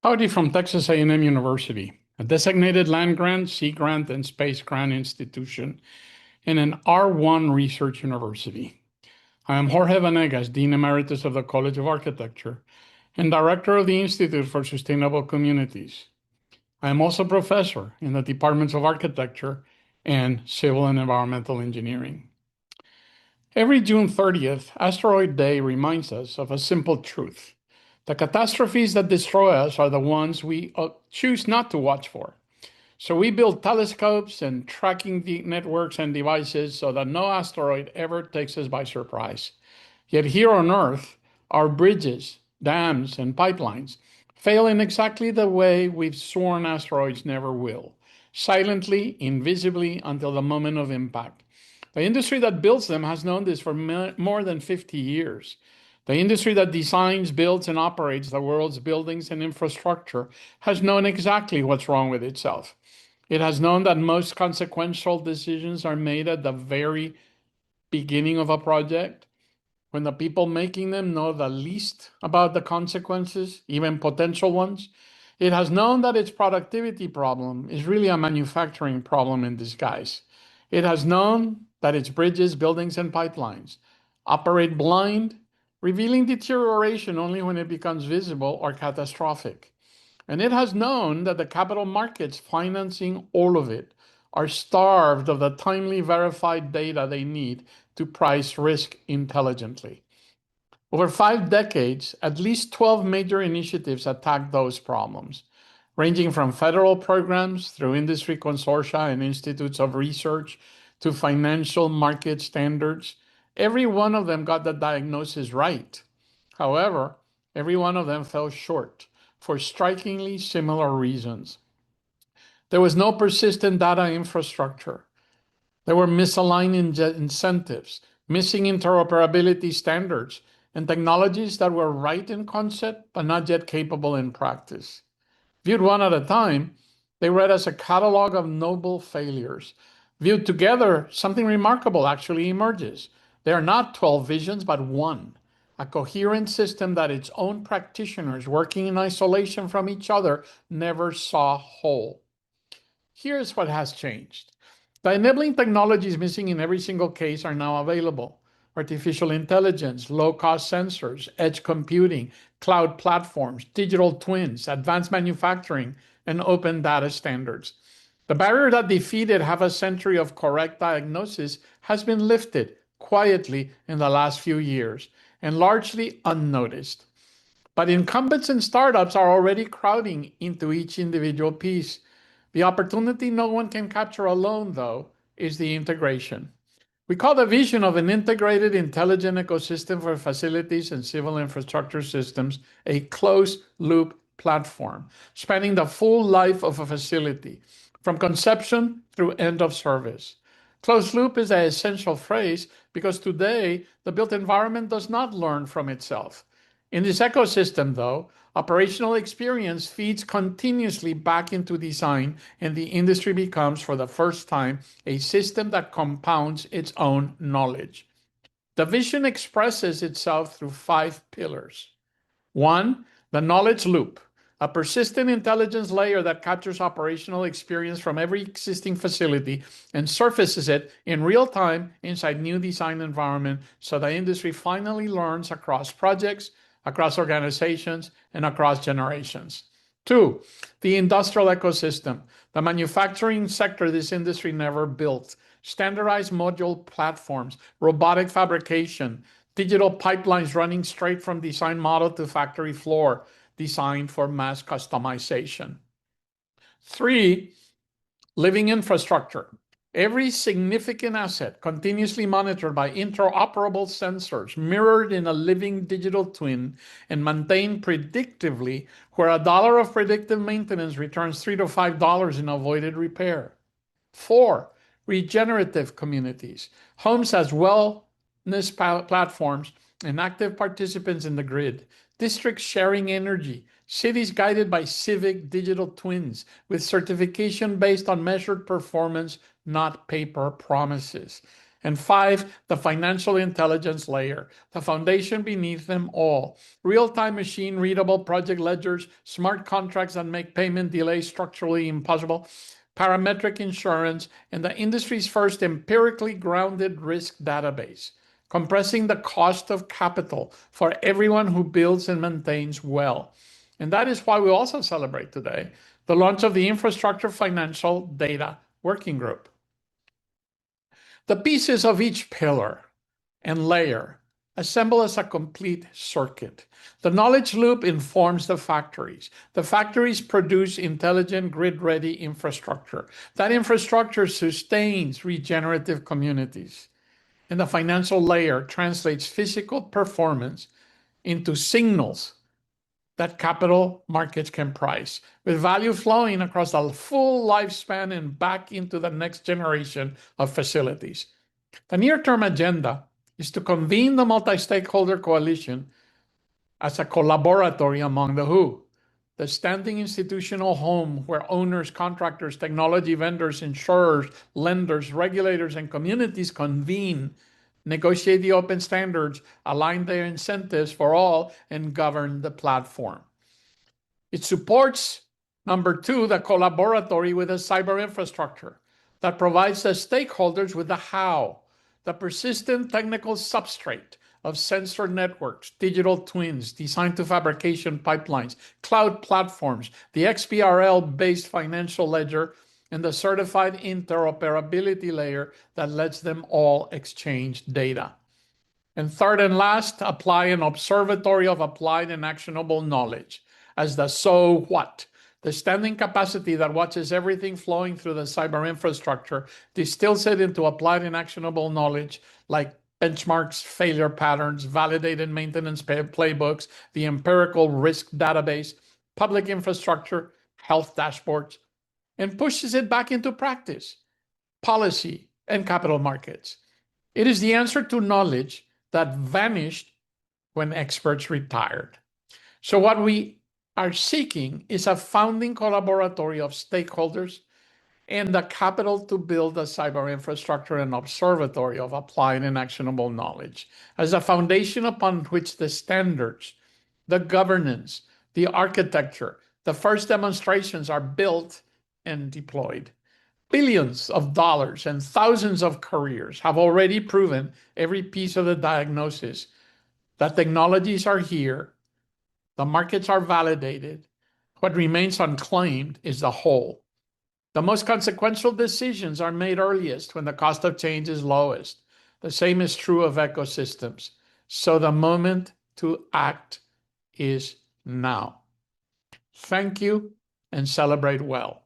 Howdy from Texas A&M University, a designated land grant, sea grant, and space grant institution, and an R1 research university. I am Jorge Vanegas, Dean Emeritus of the College of Architecture and Director of the Institute for Sustainable Communities. I am also professor in the Departments of Architecture and Civil and Environmental Engineering. Every June 30th, Asteroid Day reminds us of a simple truth. The catastrophes that destroy us are the ones we choose not to watch for. So we build telescopes and tracking networks and devices so that no asteroid ever takes us by surprise. Yet here on Earth, our bridges, dams, and pipelines fail in exactly the way we've sworn asteroids never will, silently, invisibly, until the moment of impact. The industry that builds them has known this for more than 50 years. The industry that designs, builds, and operates the world's buildings and infrastructure has known exactly what's wrong with itself. It has known that most consequential decisions are made at the very beginning of a project, when the people making them know the least about the consequences, even potential ones. It has known that its productivity problem is really a manufacturing problem in disguise. It has known that its bridges, buildings, and pipelines operate blind, revealing deterioration only when it becomes visible or catastrophic. And it has known that the capital markets financing all of it are starved of the timely verified data they need to price risk intelligently. Over 5 decades, at least 12 major initiatives attack those problems, ranging from federal programs through industry consortia and institutes of research to financial market standards. Every one of them got the diagnosis right. However, every one of them fell short for strikingly similar reasons. There was no persistent data infrastructure. There were misaligned incentives, missing interoperability standards, and technologies that were right in concept but not yet capable in practice. Viewed one at a time, they read as a catalog of noble failures. Viewed together, something remarkable actually emerges. They are not 12 visions, but one, a coherent system that its own practitioners, working in isolation from each other, never saw whole. Here's what has changed. The enabling technologies missing in every single case are now available. Artificial intelligence, low-cost sensors, edge computing, cloud platforms, digital twins, advanced manufacturing, and open data standards. The barrier that defeated half a century of correct diagnosis has been lifted quietly in the last few years and largely unnoticed. But incumbents and startups are already crowding into each individual piece. The opportunity no one can capture alone, though, is the integration. We call the vision of an integrated, intelligent ecosystem for facilities and civil infrastructure systems a closed-loop platform, spanning the full life of a facility, from conception through end of service. Closed loop is an essential phrase because today the built environment does not learn from itself. In this ecosystem, though, operational experience feeds continuously back into design, and the industry becomes, for the first time, a system that compounds its own knowledge. The vision expresses itself through 5 pillars. 1, the knowledge loop, a persistent intelligence layer that captures operational experience from every existing facility and surfaces it in real time inside new design environment so the industry finally learns across projects, across organizations, and across generations. 2, the industrial ecosystem, the manufacturing sector this industry never built. Standardized module platforms, robotic fabrication, digital pipelines running straight from design model to factory floor, designed for mass customization. 3, living infrastructure. Every significant asset continuously monitored by interoperable sensors, mirrored in a living digital twin, and maintained predictively, where $1 of predictive maintenance returns $3 to $5 in avoided repair. 4, regenerative communities, homes as wellness platforms and active participants in the grid, districts sharing energy, cities guided by civic digital twins with certification based on measured performance, not paper promises. And 5, the financial intelligence layer, the foundation beneath them all. Real-time machine-readable project ledgers, smart contracts that make payment delays structurally impossible, parametric insurance, and the industry's first empirically grounded risk database, compressing the cost of capital for everyone who builds and maintains well. And that is why we also celebrate today the launch of the Infrastructure Financial Data Working Group. The pieces of each pillar and layer assemble as a complete circuit. The knowledge loop informs the factories. The factories produce intelligent, grid-ready infrastructure. That infrastructure sustains regenerative communities. And the financial layer translates physical performance into signals that capital markets can price, with value flowing across the full lifespan and back into the next generation of facilities. The near-term agenda is to convene the multi-stakeholder coalition as a collaboratory among the WHO, the standing institutional home where owners, contractors, technology vendors, insurers, lenders, regulators, and communities convene, negotiate the open standards, align their incentives for all, and govern the platform. It supports, number 2, the collaboratory with a cyber infrastructure that provides the stakeholders with the how, the persistent technical substrate of sensor networks, digital twins, design to fabrication pipelines, cloud platforms, the XBRL-based financial ledger, and the certified interoperability layer that lets them all exchange data. And third and last, apply an observatory of applied and actionable knowledge as the so what, the standing capacity that watches everything flowing through the cyber infrastructure, distills it into applied and actionable knowledge like benchmarks, failure patterns, validated maintenance playbooks, the empirical risk database, public infrastructure, health dashboards, and pushes it back into practice, policy, and capital markets. It is the answer to knowledge that vanished when experts retired. So what we are seeking is a founding collaboratory of stakeholders and the capital to build a cyber infrastructure and observatory of applied and actionable knowledge as a foundation upon which the standards, the governance, the architecture, the first demonstrations are built and deployed. Billions of dollars and thousands of careers have already proven every piece of the diagnosis that technologies are here, the markets are validated. What remains unclaimed is the whole. The most consequential decisions are made earliest when the cost of change is lowest. The same is true of ecosystems. So the moment to act is now. Thank you and celebrate well.